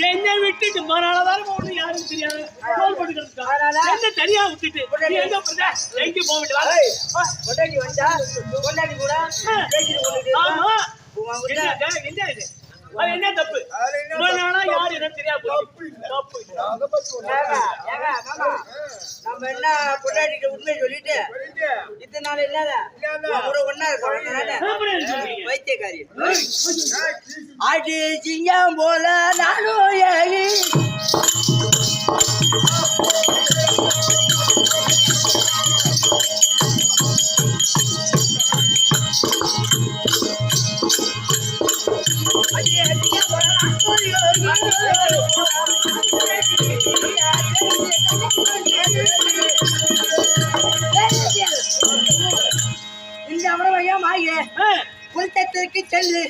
என்ன விட்டுட்டு மறாலதான் போகணும் யாரும் தெரியாது என்ன தனியா விட்டுட்டு எங்க போக கொண்டாடி வந்தா கொண்டாடி கூட ஆமா என்ன இது என்ன தப்பு யாரு என்ன தெரியாது தப்பு நம்ம என்ன கொண்டாடிட்டு உண்மை சொல்லிட்டு இதனால இல்லாத ஒன்னா இருக்கும் வைத்தியக்காரி அடி சிங்கம் போல நானும் ஏறி இந்த அவரவையா மாயே புல்தத்திற்கு செல்லு